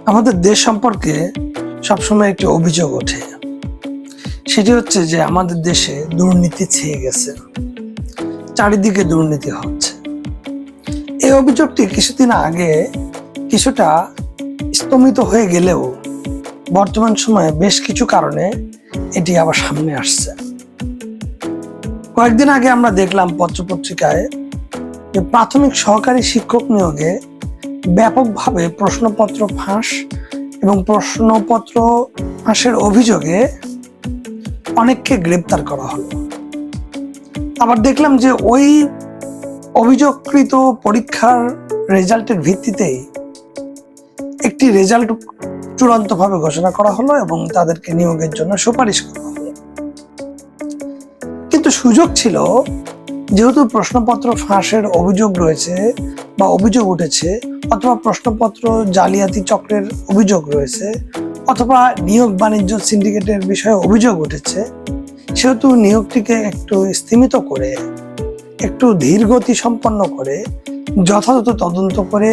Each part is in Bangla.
আমাদের দেশ সম্পর্কে সবসময় একটি অভিযোগ ওঠে, সেটি হচ্ছে যে আমাদের দেশে দুর্নীতি ছেয়ে গেছে, চারিদিকে দুর্নীতি হচ্ছে। এই অভিযোগটি কিছুদিন আগে কিছুটা স্তমিত হয়ে গেলেও বর্তমান সময়ে বেশ কিছু কারণে এটি আবার সামনে আসছে। কয়েকদিন আগে আমরা দেখলাম পত্রপত্রিকায় যে প্রাথমিক সহকারী শিক্ষক নিয়োগে ব্যাপকভাবে প্রশ্নপত্র ফাঁস এবং প্রশ্নপত্র ফাঁসের অভিযোগে অনেককে গ্রেপ্তার করা হলো। আবার দেখলাম যে ওই অভিযোগকৃত পরীক্ষার রেজাল্টের ভিত্তিতেই একটি রেজাল্ট চূড়ান্তভাবে ঘোষণা করা হলো এবং তাদেরকে নিয়োগের জন্য সুপারিশ করা হলো। কিন্তু সুযোগ ছিল, যেহেতু প্রশ্নপত্র ফাঁসের অভিযোগ রয়েছে বা অভিযোগ উঠেছে, অথবা প্রশ্নপত্র জালিয়াতি চক্রের অভিযোগ রয়েছে, অথবা নিয়োগ বাণিজ্য সিন্ডিকেটের বিষয়ে অভিযোগ উঠেছে, সেহেতু নিয়োগটিকে একটু স্থিমিত করে, একটু ধীর গতি সম্পন্ন করে, যথাযথ তদন্ত করে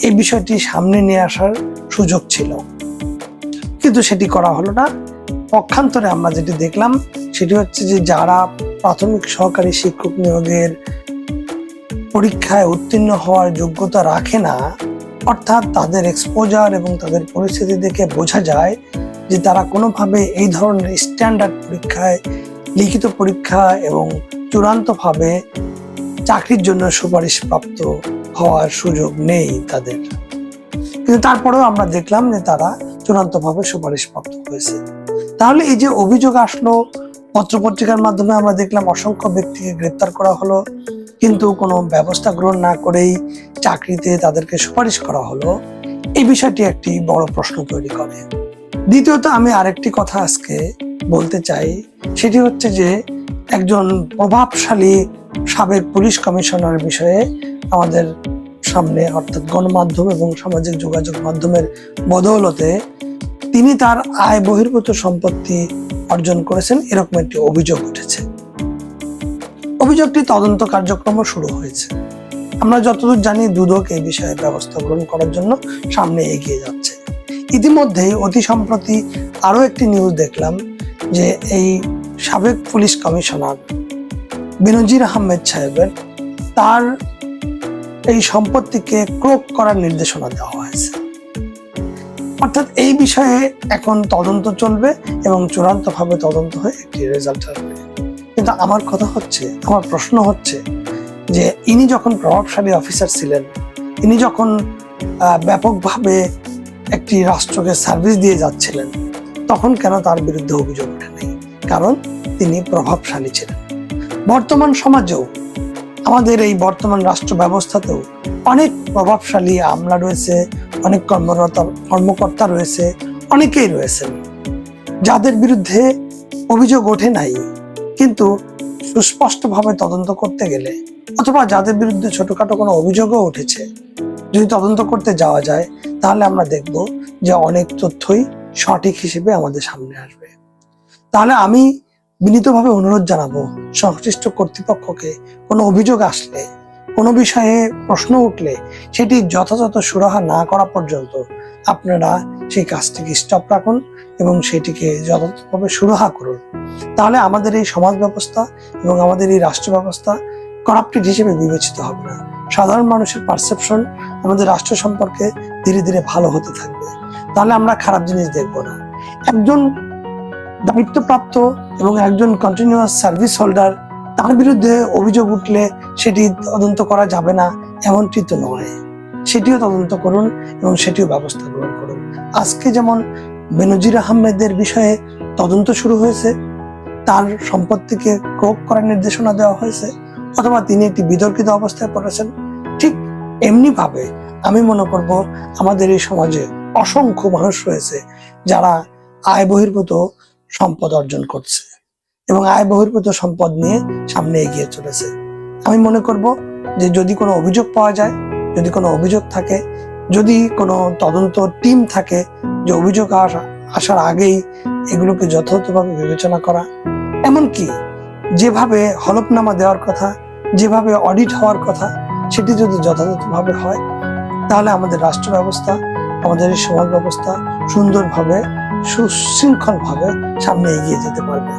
এই বিষয়টি সামনে নিয়ে আসার সুযোগ ছিল। কিন্তু সেটি করা হলো না। পক্ষান্তরে আমরা যেটি দেখলাম সেটি হচ্ছে যে যারা প্রাথমিক সহকারী শিক্ষক নিয়োগের পরীক্ষায় উত্তীর্ণ হওয়ার যোগ্যতা রাখে না, অর্থাৎ তাদের এক্সপোজার এবং তাদের পরিস্থিতি দেখে বোঝা যায় যে তারা কোনোভাবে এই ধরনের স্ট্যান্ডার্ড পরীক্ষায়, লিখিত পরীক্ষা এবং চূড়ান্তভাবে চাকরির জন্য সুপারিশপ্রাপ্ত হওয়ার সুযোগ নেই তাদের। কিন্তু তারপরেও আমরা দেখলাম যে তারা চূড়ান্তভাবে সুপারিশপ্রাপ্ত হয়েছে। তাহলে এই যে অভিযোগ আসলো, পত্রপত্রিকার মাধ্যমে আমরা দেখলাম অসংখ্য ব্যক্তিকে গ্রেপ্তার করা হলো, কিন্তু কোনো ব্যবস্থা গ্রহণ না করেই চাকরিতে তাদেরকে সুপারিশ করা হলো, এই বিষয়টি একটি বড় প্রশ্ন তৈরি করে। দ্বিতীয়ত আমি আরেকটি কথা আজকে বলতে চাই, সেটি হচ্ছে যে একজন প্রভাবশালী সাবেক পুলিশ কমিশনার বিষয়ে আমাদের সামনে, অর্থাৎ গণমাধ্যম এবং সামাজিক যোগাযোগ মাধ্যমের বদৌলতে তিনি তার আয় বহির্ভূত সম্পত্তি অর্জন করেছেন, এরকম একটি অভিযোগ উঠেছে। অভিযোগটি তদন্ত কার্যক্রম শুরু হয়েছে। আমরা যতদূর জানি দুদক এই বিষয়ে ব্যবস্থা গ্রহণ করার জন্য সামনে এগিয়ে যাচ্ছে। ইতিমধ্যেই অতি সম্প্রতি আরো একটি নিউজ দেখলাম যে এই সাবেক পুলিশ কমিশনার বেনজির আহমেদ সাহেবের তার এই সম্পত্তিকে ক্রোক করার নির্দেশনা দেওয়া হয়েছে। অর্থাৎ এই বিষয়ে এখন তদন্ত চলবে এবং চূড়ান্তভাবে তদন্ত হয়ে একটি রেজাল্ট আসবে। কিন্তু আমার প্রশ্ন হচ্ছে যে ইনি যখন প্রভাবশালী অফিসার ছিলেন, ইনি যখন ব্যাপকভাবে একটি রাষ্ট্রকে সার্ভিস দিয়ে যাচ্ছিলেন, তখন কেন তার বিরুদ্ধে অভিযোগ ওঠেনি? কারণ তিনি প্রভাবশালী ছিলেন। বর্তমান সমাজেও, আমাদের এই বর্তমান রাষ্ট্র ব্যবস্থাতেও অনেক প্রভাবশালী আমলা রয়েছে, অনেক কর্মকর্তা রয়েছে, অনেকেই রয়েছেন যাদের বিরুদ্ধে অভিযোগ ওঠে নাই, কিন্তু সুস্পষ্টভাবে তদন্ত করতে গেলে, অথবা যাদের বিরুদ্ধে ছোটখাটো কোনো অভিযোগও উঠেছে, যদি তদন্ত করতে যাওয়া যায়, তাহলে আমরা দেখব যে অনেক তথ্যই সঠিক হিসেবে আমাদের সামনে আসবে। তাহলে আমি বিনীতভাবে অনুরোধ জানাবো সংশ্লিষ্ট কর্তৃপক্ষকে, কোনো অভিযোগ আসলে, কোনো বিষয়ে প্রশ্ন উঠলে সেটি যথাযথ সুরাহা না করা পর্যন্ত আপনারা সেই কাজটিকে স্টপ রাখুন এবং সেটিকে যথাযথভাবে সুরাহা করুন। তাহলে আমাদের এই সমাজ ব্যবস্থা এবং আমাদের এই রাষ্ট্র ব্যবস্থা করাপ্টেড হিসেবে বিবেচিত হবে না। সাধারণ মানুষের পারসেপশন আমাদের রাষ্ট্র সম্পর্কে ধীরে ধীরে ভালো হতে থাকবে। তাহলে আমরা খারাপ জিনিস দেখব না। একজন দায়িত্বপ্রাপ্ত এবং একজন কন্টিনিউয়াস সার্ভিস হোল্ডার, তার বিরুদ্ধে অভিযোগ উঠলে সেটি তদন্ত করা যাবে না এমনটি তো নয়। সেটিও তদন্ত করুন এবং সেটিও ব্যবস্থা গ্রহণ করুন। আজকে যেমন বেনজির আহমেদের বিষয়ে তদন্ত শুরু হয়েছে, তার সম্পত্তিকে ক্রোক করার নির্দেশনা দেওয়া হয়েছে, অথবা তিনি একটি বিতর্কিত অবস্থায় পড়েছেন, ঠিক এমনি ভাবে আমি মনে করব আমাদের এই সমাজে অসংখ্য মানুষ রয়েছে যারা আয় বহির্ভূত সম্পদ অর্জন করছে এবং আয় বহির্ভূত সম্পদ নিয়ে সামনে এগিয়ে চলেছে। আমি মনে করব যে যদি কোনো অভিযোগ পাওয়া যায়, যদি কোনো অভিযোগ থাকে, যদি কোনো তদন্ত টিম থাকে, যে অভিযোগ আসার আগেই এগুলোকে যথাযথভাবে বিবেচনা করা, এমনকি যেভাবে হলফনামা দেওয়ার কথা, যেভাবে অডিট হওয়ার কথা, সেটি যদি যথাযথভাবে হয়, তাহলে আমাদের রাষ্ট্র ব্যবস্থা আমাদের এই সমাজ ব্যবস্থা সুন্দরভাবে সুশৃঙ্খলভাবে সামনে এগিয়ে যেতে পারবে।